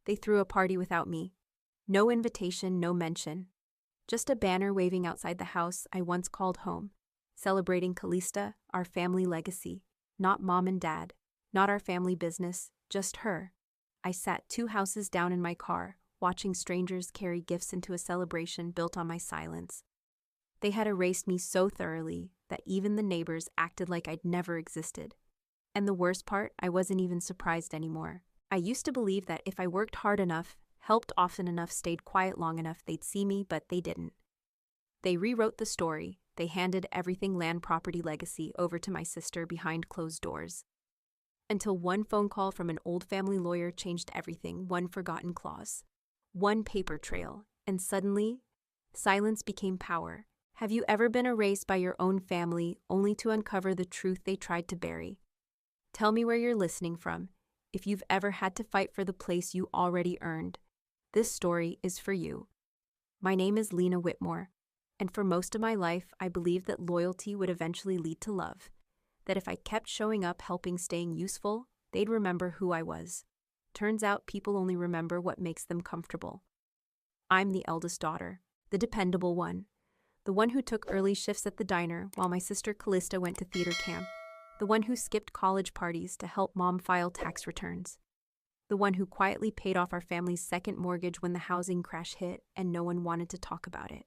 They threw a party without me. No invitation, no mention. Just a banner waving outside the house I once called home, celebrating Callista, our family legacy. Not mom and dad, not our family business, just her. I sat 2 houses down in my car, watching strangers carry gifts into a celebration built on my silence. They had erased me so thoroughly that even the neighbors acted like I'd never existed. And the worst part, I wasn't even surprised anymore. I used to believe that if I worked hard enough, helped often enough, stayed quiet long enough, they'd see me, but they didn't. They rewrote the story. They handed everything land property legacy over to my sister behind closed doors. Until one phone call from an old family lawyer changed everything, one forgotten clause, one paper trail, and suddenly, silence became power. Have you ever been erased by your own family only to uncover the truth they tried to bury? Tell me where you're listening from, if you've ever had to fight for the place you already earned. This story is for you. My name is Lena Whitmore, and for most of my life, I believed that loyalty would eventually lead to love, that if I kept showing up, helping, staying useful, they'd remember who I was. Turns out people only remember what makes them comfortable. I'm the eldest daughter, the dependable one, the one who took early shifts at the diner while my sister Callista went to theater camp, the one who skipped college parties to help mom file tax returns, the one who quietly paid off our family's second mortgage when the housing crash hit and no one wanted to talk about it.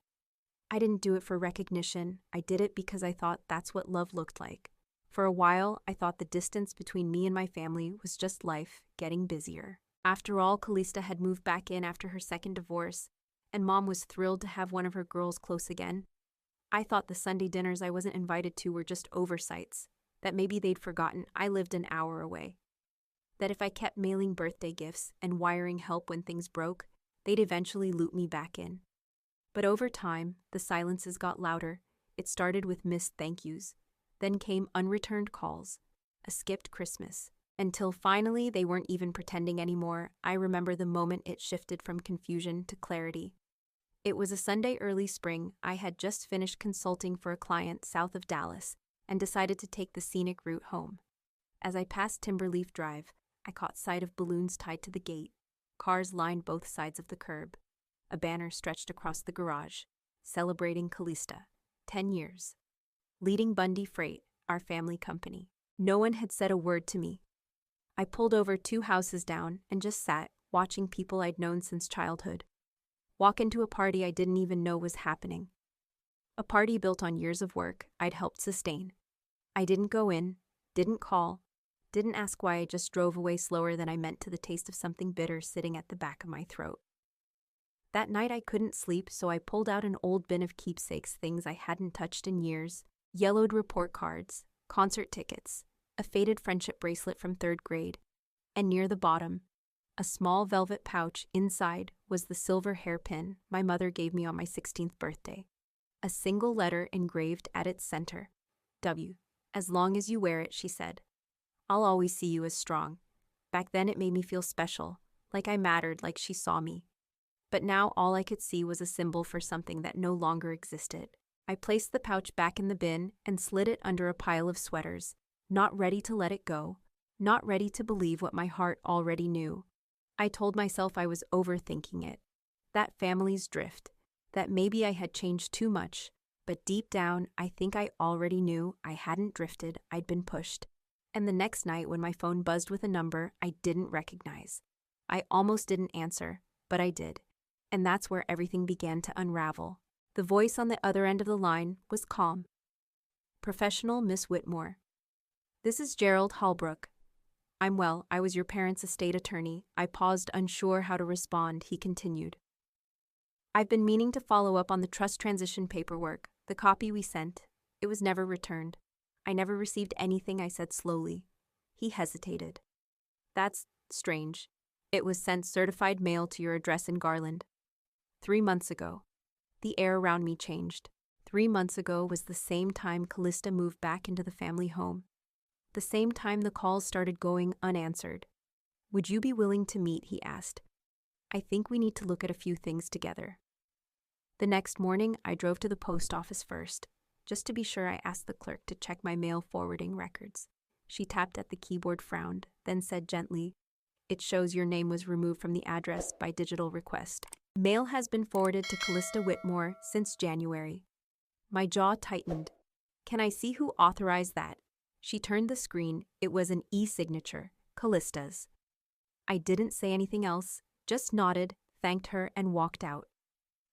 I didn't do it for recognition. I did it because I thought that's what love looked like. For a while, I thought the distance between me and my family was just life getting busier. After all, Callista had moved back in after her second divorce, and mom was thrilled to have one of her girls close again. I thought the Sunday dinners I wasn't invited to were just oversights, that maybe they'd forgotten I lived an hour away. That if I kept mailing birthday gifts and wiring help when things broke, they'd eventually loop me back in. But over time, the silences got louder. It started with missed thank yous. Then came unreturned calls, a skipped Christmas, until finally they weren't even pretending anymore. I remember the moment it shifted from confusion to clarity. It was a Sunday early spring. I had just finished consulting for a client south of Dallas and decided to take the scenic route home. As I passed Timberleaf Drive, I caught sight of balloons tied to the gate. Cars lined both sides of the curb. A banner stretched across the garage, celebrating Callista, 10 years. Leading Bundy Freight, our family company. No one had said a word to me. I pulled over 2 houses down and just sat, watching people I'd known since childhood walk into a party I didn't even know was happening. A party built on years of work I'd helped sustain. I didn't go in, didn't call, didn't ask why. I just drove away slower than I meant to the taste of something bitter sitting at the back of my throat. That night I couldn't sleep, so I pulled out an old bin of keepsakes, things I hadn't touched in years. Yellowed report cards, concert tickets, a faded friendship bracelet from 3rd grade, and near the bottom, a small velvet pouch. Inside was the silver hairpin my mother gave me on my 16th birthday. A single letter engraved at its center. W. As long as you wear it, she said. I'll always see you as strong. Back then it made me feel special, like I mattered, like she saw me. But now all I could see was a symbol for something that no longer existed. I placed the pouch back in the bin and slid it under a pile of sweaters, not ready to let it go, not ready to believe what my heart already knew. I told myself I was overthinking it, that family's drift, that maybe I had changed too much, but deep down, I think I already knew I hadn't drifted, I'd been pushed. And the next night when my phone buzzed with a number I didn't recognize, I almost didn't answer, but I did. And that's where everything began to unravel. The voice on the other end of the line was calm. Professional Miss Whitmore. This is Gerald Hallbrook. I'm well. I was your parents' estate attorney. I paused, unsure how to respond. He continued. I've been meaning to follow up on the trust transition paperwork, the copy we sent. It was never returned. I never received anything, I said slowly. He hesitated. That's strange. It was sent certified mail to your address in Garland. 3 months ago. The air around me changed. 3 months ago was the same time Callista moved back into the family home. The same time the calls started going unanswered. Would you be willing to meet, he asked. I think we need to look at a few things together. The next morning, I drove to the post office first. Just to be sure, I asked the clerk to check my mail forwarding records. She tapped at the keyboard, frowned, then said gently, It shows your name was removed from the address by digital request. Mail has been forwarded to Lena Whitmore since January. My jaw tightened. Can I see who authorized that? She turned the screen. It was an e-signature, Callista's. I didn't say anything else, just nodded, thanked her, and walked out.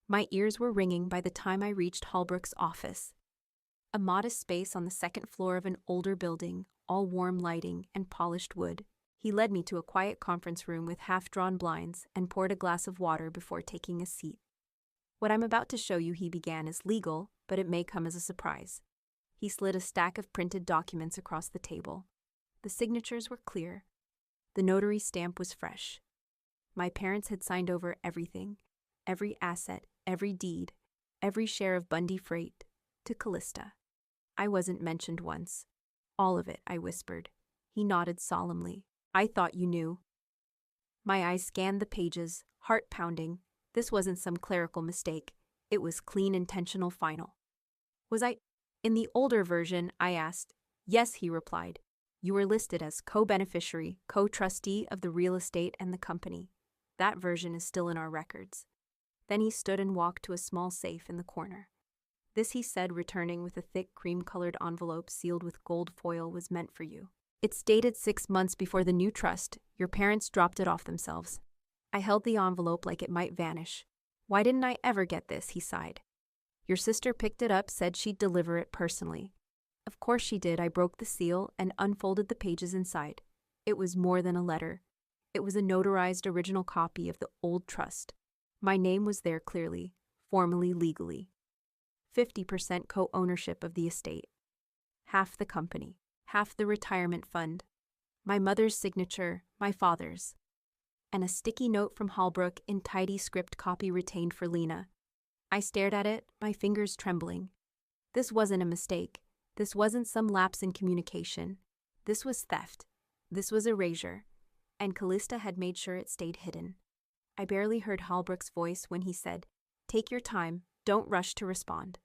My ears were ringing by the time I reached Holbrook's office. A modest space on the second floor of an older building, all warm lighting and polished wood. He led me to a quiet conference room with half-drawn blinds and poured a glass of water before taking a seat. What I'm about to show you, he began, is legal, but it may come as a surprise. He slid a stack of printed documents across the table. The signatures were clear. The notary stamp was fresh. My parents had signed over everything, every asset, every deed, every share of Bundy Freight, to Callista. I wasn't mentioned once. All of it, I whispered. He nodded solemnly. I thought you knew. My eyes scanned the pages, heart pounding. This wasn't some clerical mistake. It was clean, intentional, final. Was I in the older version? I asked. Yes, he replied. You were listed as co-beneficiary, co-trustee of the real estate and the company. That version is still in our records. Then he stood and walked to a small safe in the corner. This, he said, returning with a thick cream-colored envelope sealed with gold foil, was meant for you. It's dated 6 months before the new trust. Your parents dropped it off themselves. I held the envelope like it might vanish. Why didn't I ever get this? He sighed. Your sister picked it up, said she'd deliver it personally. Of course she did. I broke the seal and unfolded the pages inside. It was more than a letter. It was a notarized original copy of the old trust. My name was there clearly, formally, legally. 50% co-ownership of the estate. Half the company, half the retirement fund. My mother's signature, my father's. And a sticky note from Holbrook in tidy script copy retained for Lena. I stared at it, my fingers trembling. This wasn't a mistake. This wasn't some lapse in communication. This was theft. This was erasure. And Callista had made sure it stayed hidden. I barely heard Holbrook's voice when he said, "Take your time, don't rush to respond."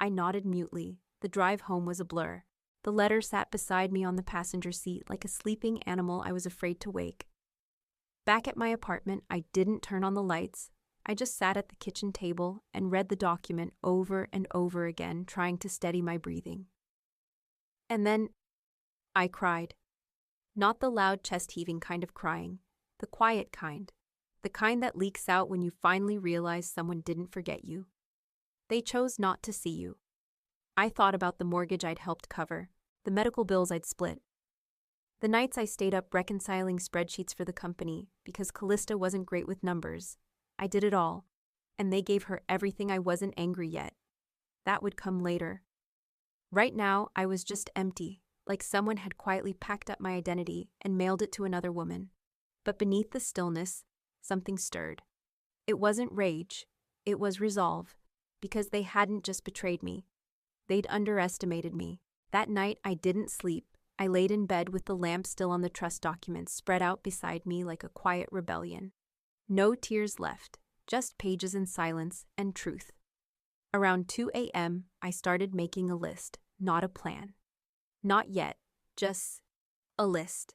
I nodded mutely. The drive home was a blur. The letter sat beside me on the passenger seat like a sleeping animal I was afraid to wake. Back at my apartment, I didn't turn on the lights. I just sat at the kitchen table and read the document over and over again, trying to steady my breathing. And then I cried. Not the loud chest-heaving kind of crying, the quiet kind. The kind that leaks out when you finally realize someone didn't forget you. They chose not to see you. I thought about the mortgage I'd helped cover, the medical bills I'd split. The nights I stayed up reconciling spreadsheets for the company because Callista wasn't great with numbers. I did it all, and they gave her everything. I wasn't angry yet. That would come later. Right now, I was just empty, like someone had quietly packed up my identity and mailed it to another woman. But beneath the stillness, something stirred. It wasn't rage, it was resolve, because they hadn't just betrayed me. They'd underestimated me. That night, I didn't sleep. I laid in bed with the lamp still on the trust documents spread out beside me like a quiet rebellion. No tears left, just pages in silence and truth. Around 2 a.m., I started making a list, not a plan. Not yet, just a list.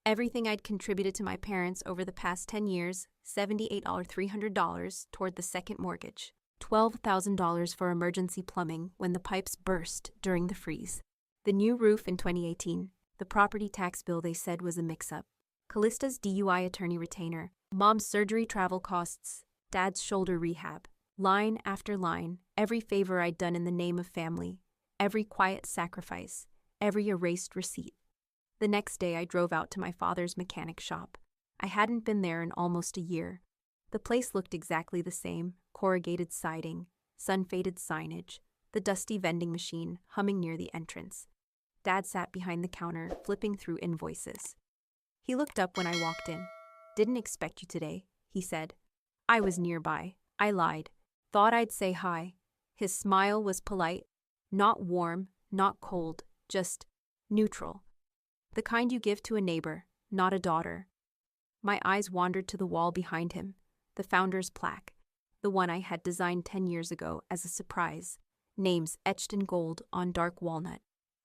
Everything I'd contributed to my parents over the past 10 years, $78,300 toward the second mortgage, $12,000 for emergency plumbing when the pipes burst during the freeze, the new roof in 2018, the property tax bill they said was a mix-up, Callista's DUI attorney retainer, mom's surgery travel costs, dad's shoulder rehab, line after line, every favor I'd done in the name of family, every quiet sacrifice, every erased receipt. The next day I drove out to my father's mechanic shop. I hadn't been there in almost a year. The place looked exactly the same, corrugated siding, sun-faded signage, the dusty vending machine humming near the entrance. Dad sat behind the counter, flipping through invoices. He looked up when I walked in. "Didn't expect you today," he said. I was nearby. I lied. Thought I'd say hi. His smile was polite, not warm, not cold, just neutral. The kind you give to a neighbor, not a daughter. My eyes wandered to the wall behind him, the founder's plaque, the one I had designed 10 years ago as a surprise. Names etched in gold on dark walnut.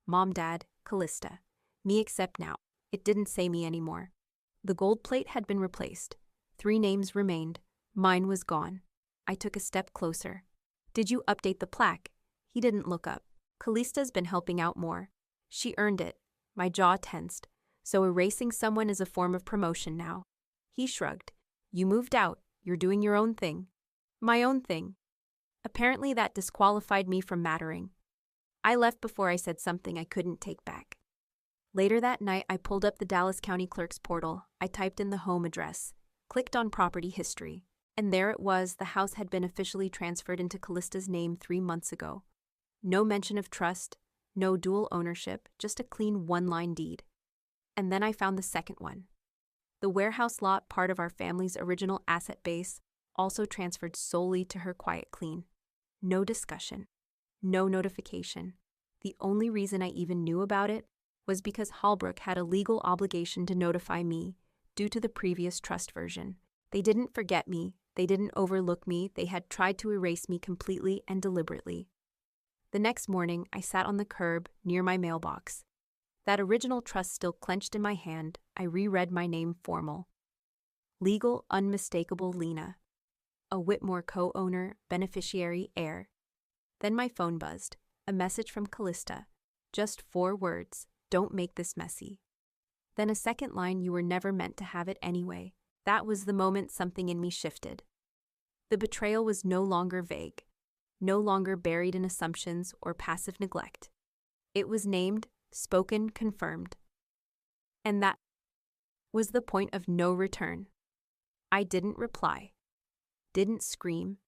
Mom, Dad, Callista. Me except now. It didn't say me anymore. The gold plate had been replaced. 3 names remained. Mine was gone. I took a step closer. "Did you update the plaque?" He didn't look up. "Callista's been helping out more. She earned it." My jaw tensed. "So erasing someone is a form of promotion now." He shrugged. "You moved out. You're doing your own thing." My own thing. Apparently that disqualified me from mattering. I left before I said something I couldn't take back. Later that night, I pulled up the Dallas County Clerk's portal. I typed in the home address, clicked on property history, and there it was. The house had been officially transferred into Callista's name 3 months ago. No mention of trust, no dual ownership, just a clean 1-line deed. And then I found the second one. The warehouse lot, part of our family's original asset base, also transferred solely to her quiet clean. No discussion, no notification. The only reason I even knew about it was because Hallbrook had a legal obligation to notify me due to the previous trust version. They didn't forget me, they didn't overlook me, they had tried to erase me completely and deliberately. The next morning, I sat on the curb near my mailbox. That original trust still clenched in my hand. I reread my name formal. Legal, unmistakable Lena. A Whitmore co-owner, beneficiary, heir. Then my phone buzzed. A message from Callista. Just 4 words. "Don't make this messy." Then a second line, "You were never meant to have it anyway." That was the moment something in me shifted. The betrayal was no longer vague, no longer buried in assumptions or passive neglect. It was named, spoken, confirmed. And that was the point of no return. I didn't reply, didn't scream,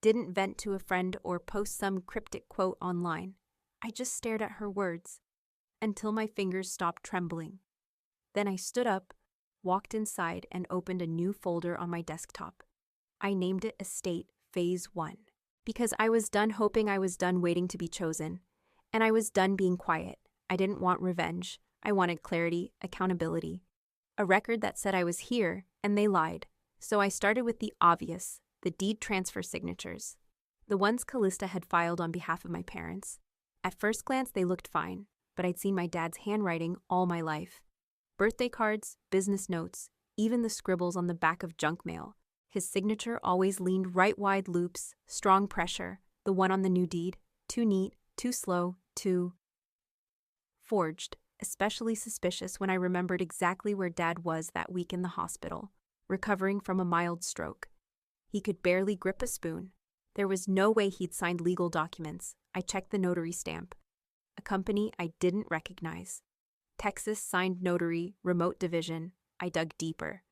didn't vent to a friend or post some cryptic quote online. I just stared at her words until my fingers stopped trembling. Then I stood up, walked inside, and opened a new folder on my desktop. I named it Estate Phase 1 because I was done hoping, I was done waiting to be chosen, and I was done being quiet. I didn't want revenge. I wanted clarity, accountability, a record that said I was here, and they lied. So I started with the obvious, the deed transfer signatures, the ones Callista had filed on behalf of my parents. At first glance, they looked fine, but I'd seen my dad's handwriting all my life. Birthday cards, business notes, even the scribbles on the back of junk mail. His signature always leaned right, wide loops, strong pressure. The one on the new deed, too neat, too slow, too forged. Especially suspicious when I remembered exactly where Dad was that week in the hospital, recovering from a mild stroke. He could barely grip a spoon. There was no way he'd signed legal documents. I checked the notary stamp. A company I didn't recognize. Texas signed notary, remote division. I dug deeper.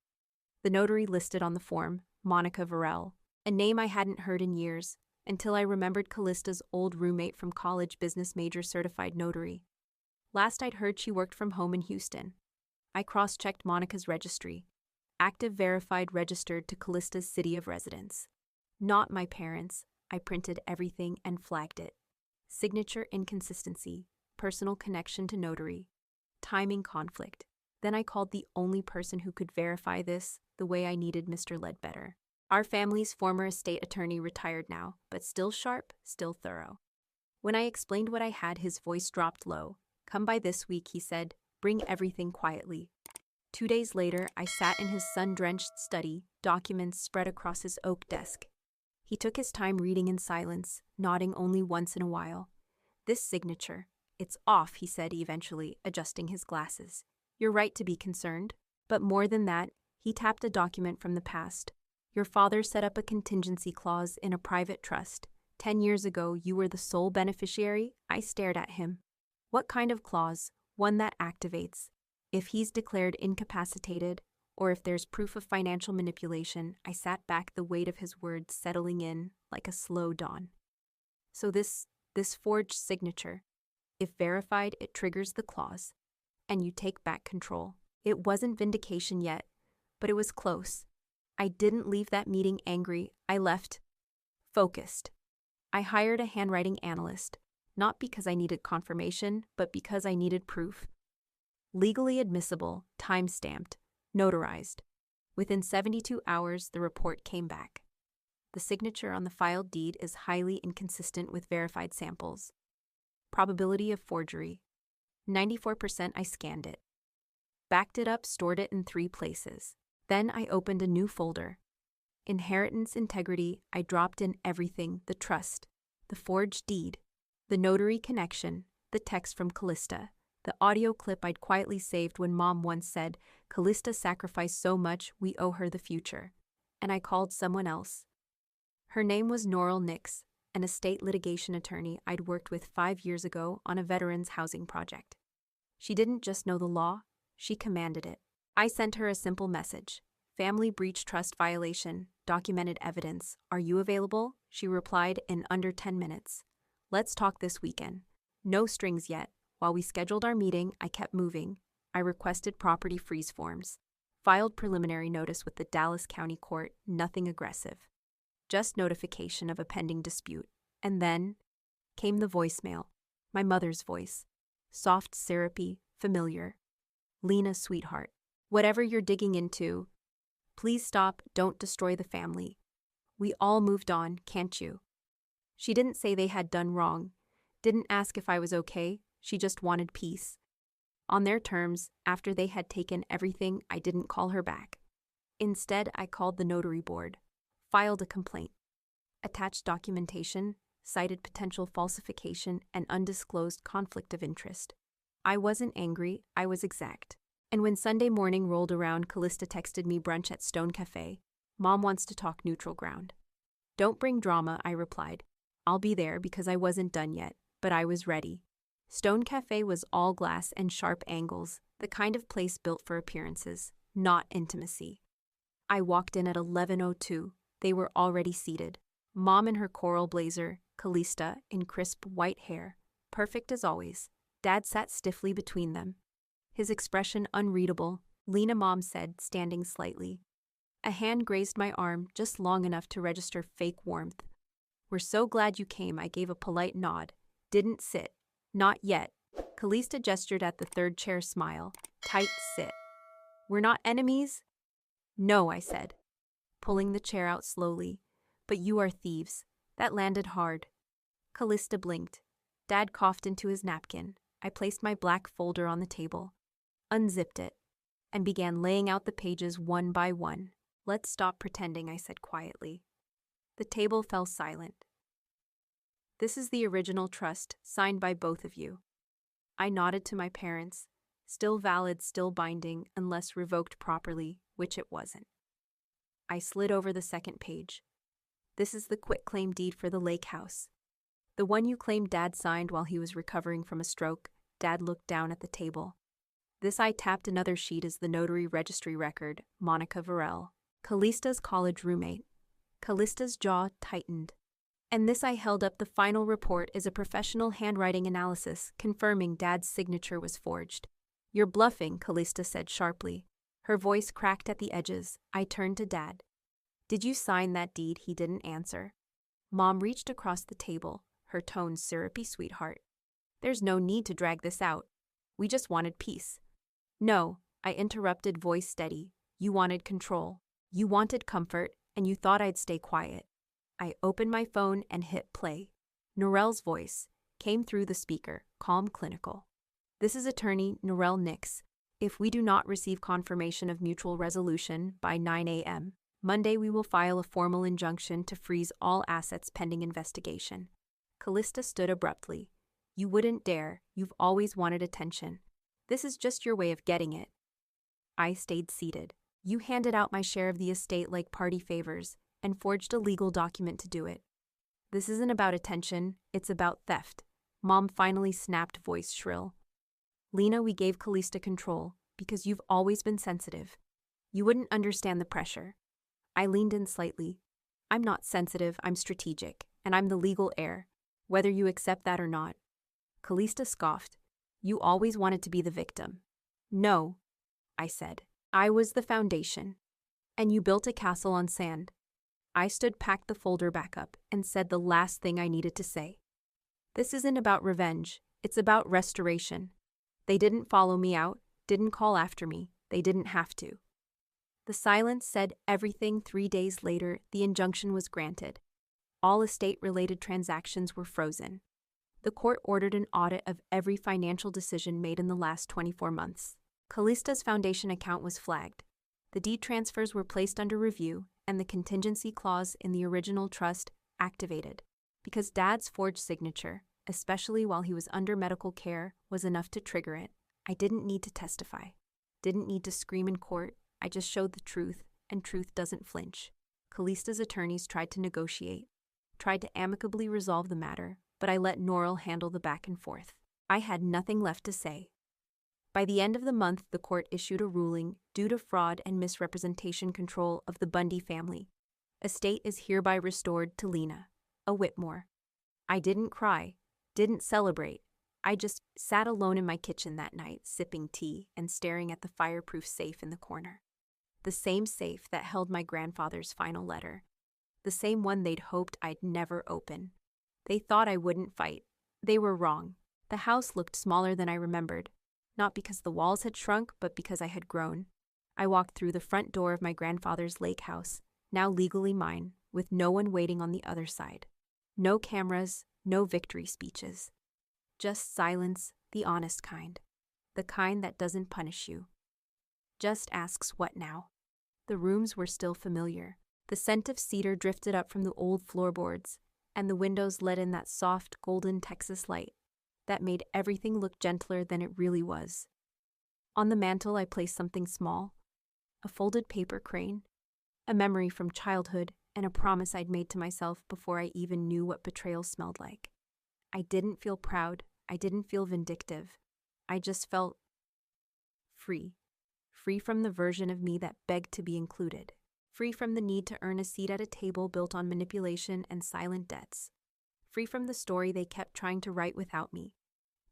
The notary listed on the form, Monica Varell, a name I hadn't heard in years, until I remembered Callista's old roommate from college, business major certified notary. Last I'd heard, she worked from home in Houston. I cross-checked Monica's registry. Active, verified, registered to Callista's city of residence. Not my parents. I printed everything and flagged it. Signature inconsistency, personal connection to notary, timing conflict. Then I called the only person who could verify this the way I needed, Mr. Ledbetter. Our family's former estate attorney, retired now, but still sharp, still thorough. When I explained what I had, his voice dropped low. "Come by this week," he said. "Bring everything quietly." 2 days later, I sat in his sun-drenched study, documents spread across his oak desk. He took his time reading in silence, nodding only once in a while. "This signature, it's off," he said eventually, adjusting his glasses. "You're right to be concerned. But more than that," he tapped a document from the past. "Your father set up a contingency clause in a private trust. 10 years ago, you were the sole beneficiary." I stared at him. "What kind of clause?" "One that activates if he's declared incapacitated or if there's proof of financial manipulation." I sat back, the weight of his words settling in like a slow dawn. "So this forged signature, if verified, it triggers the clause, and you take back control." It wasn't vindication yet, but it was close. I didn't leave that meeting angry. I left focused. I hired a handwriting analyst, not because I needed confirmation, but because I needed proof. Legally admissible, time-stamped, notarized. Within 72 hours, the report came back. The signature on the filed deed is highly inconsistent with verified samples. Probability of forgery, 94%. I scanned it. backed it up, stored it in 3 places. Then I opened a new folder. Inheritance integrity, I dropped in everything: the trust, the forged deed, the notary connection, the text from Callista, the audio clip I'd quietly saved when Mom once said, "Callista sacrificed so much, we owe her the future." And I called someone else. Her name was Norrell Nix, an estate litigation attorney I'd worked with 5 years ago on a veterans housing project. She didn't just know the law, she commanded it. I sent her a simple message: "Family breach trust violation, documented evidence. Are you available?" She replied in under 10 minutes. "Let's talk this weekend." No strings yet. While we scheduled our meeting, I kept moving. I requested property freeze forms, filed preliminary notice with the Dallas County Court, nothing aggressive, just notification of a pending dispute. And then came the voicemail, my mother's voice, soft, syrupy, familiar. "Lena, sweetheart, whatever you're digging into, please stop, don't destroy the family. We all moved on, can't you?" She didn't say they had done wrong, didn't ask if I was okay, she just wanted peace. On their terms, after they had taken everything, I didn't call her back. Instead, I called the notary board, filed a complaint, attached documentation, cited potential falsification and undisclosed conflict of interest. I wasn't angry, I was exact. And when Sunday morning rolled around, Callista texted me brunch at Stone Cafe. "Mom wants to talk neutral ground." "Don't bring drama," I replied. "I'll be there," because I wasn't done yet, but I was ready. Stone Cafe was all glass and sharp angles, the kind of place built for appearances, not intimacy. I walked in at 11:02. They were already seated. Mom in her coral blazer, Callista in crisp white hair, perfect as always. Dad sat stiffly between them, his expression unreadable. "Lena," Mom said, standing slightly. A hand grazed my arm just long enough to register fake warmth. "We're so glad you came," I gave a polite nod. "Didn't sit." "Not yet." Callista gestured at the third chair, smile. "Tight sit." "We're not enemies?" "No," I said, pulling the chair out slowly. "But you are thieves." That landed hard. Callista blinked. Dad coughed into his napkin. I placed my black folder on the table, unzipped it, and began laying out the pages one by one. "Let's stop pretending," I said quietly. The table fell silent. "This is the original trust, signed by both of you." I nodded to my parents. Still valid, still binding, unless revoked properly, which it wasn't. I slid over the second page. "This is the quitclaim deed for the lake house. The one you claimed Dad signed while he was recovering from a stroke." Dad looked down at the table. This I tapped. Another sheet is the notary registry record, Monica Varell, Callista's college roommate. Callista's jaw tightened. And this I held up. The final report is a professional handwriting analysis confirming Dad's signature was forged. "You're bluffing," Callista said sharply. Her voice cracked at the edges. I turned to Dad. "Did you sign that deed?" He didn't answer. Mom reached across the table, her tone syrupy. "Sweetheart, there's no need to drag this out. We just wanted peace." "No," I interrupted, voice steady. "You wanted control. You wanted comfort, and you thought I'd stay quiet." I opened my phone and hit play. Norrell's voice came through the speaker, calm, clinical. "This is attorney Norrell Nix. If we do not receive confirmation of mutual resolution by 9 a.m. Monday, we will file a formal injunction to freeze all assets pending investigation." Callista stood abruptly. "You wouldn't dare. You've always wanted attention. This is just your way of getting it." I stayed seated. "You handed out my share of the estate like party favors, and forged a legal document to do it. This isn't about attention, it's about theft." Mom finally snapped, voice shrill. "Lena, we gave Callista control because you've always been sensitive. You wouldn't understand the pressure." I leaned in slightly. "I'm not sensitive, I'm strategic, and I'm the legal heir, whether you accept that or not." Callista scoffed. "You always wanted to be the victim." "No," I said. "I was the foundation. And you built a castle on sand." I stood, packed the folder back up, and said the last thing I needed to say. "This isn't about revenge, it's about restoration. They didn't follow me out, didn't call after me, they didn't have to." The silence said everything. 3 days later, the injunction was granted. All estate-related transactions were frozen. The court ordered an audit of every financial decision made in the last 24 months. Callista's foundation account was flagged. The deed transfers were placed under review, and the contingency clause in the original trust activated. Because Dad's forged signature, especially while he was under medical care, was enough to trigger it, I didn't need to testify. Didn't need to scream in court. I just showed the truth, and truth doesn't flinch. Callista's attorneys tried to negotiate, tried to amicably resolve the matter, but I let Norrell handle the back and forth. I had nothing left to say. By the end of the month, the court issued a ruling due to fraud and misrepresentation control of the Bundy family. Estate is hereby restored to Lena, a Whitmore. I didn't cry, didn't celebrate. I just sat alone in my kitchen that night, sipping tea and staring at the fireproof safe in the corner. The same safe that held my grandfather's final letter. The same one they'd hoped I'd never open. They thought I wouldn't fight. They were wrong. The house looked smaller than I remembered. Not because the walls had shrunk, but because I had grown. I walked through the front door of my grandfather's lake house, now legally mine, with no one waiting on the other side. No cameras, no victory speeches. Just silence, the honest kind. The kind that doesn't punish you. Just asks, what now? The rooms were still familiar. The scent of cedar drifted up from the old floorboards, and the windows let in that soft, golden Texas light that made everything look gentler than it really was. On the mantel, I placed something small, a folded paper crane, a memory from childhood, and a promise I'd made to myself before I even knew what betrayal smelled like. I didn't feel proud. I didn't feel vindictive. I just felt free. Free from the version of me that begged to be included. Free from the need to earn a seat at a table built on manipulation and silent debts. Free from the story they kept trying to write without me.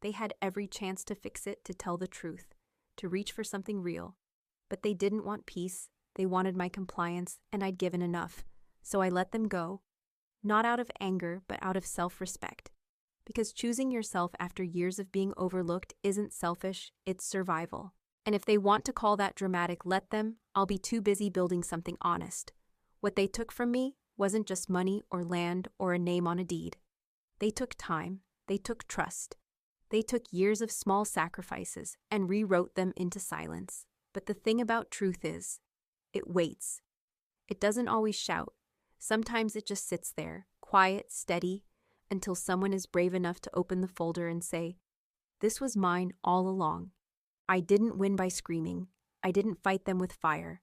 They had every chance to fix it, to tell the truth, to reach for something real. But they didn't want peace. They wanted my compliance, and I'd given enough. So I let them go. Not out of anger, but out of self-respect. Because choosing yourself after years of being overlooked isn't selfish, it's survival. And if they want to call that dramatic, let them. I'll be too busy building something honest. What they took from me wasn't just money or land or a name on a deed. They took time. They took trust. They took years of small sacrifices and rewrote them into silence. But the thing about truth is, it waits. It doesn't always shout. Sometimes it just sits there, quiet, steady, until someone is brave enough to open the folder and say, "This was mine all along." I didn't win by screaming. I didn't fight them with fire.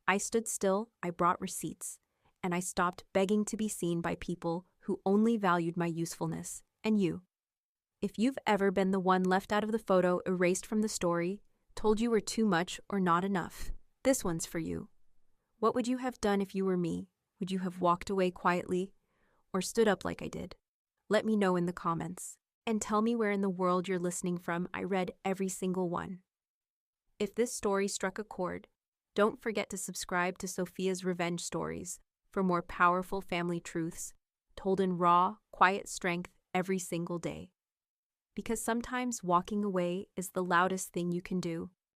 I stood still, I brought receipts, and I stopped begging to be seen by people who only valued my usefulness, and you. If you've ever been the one left out of the photo, erased from the story, told you were too much or not enough, this one's for you. What would you have done if you were me? Would you have walked away quietly or stood up like I did? Let me know in the comments. And tell me where in the world you're listening from. I read every single one. If this story struck a chord, don't forget to subscribe to Sophia's Revenge Stories for more powerful family truths told in raw, quiet strength every single day. Because sometimes walking away is the loudest thing you can do.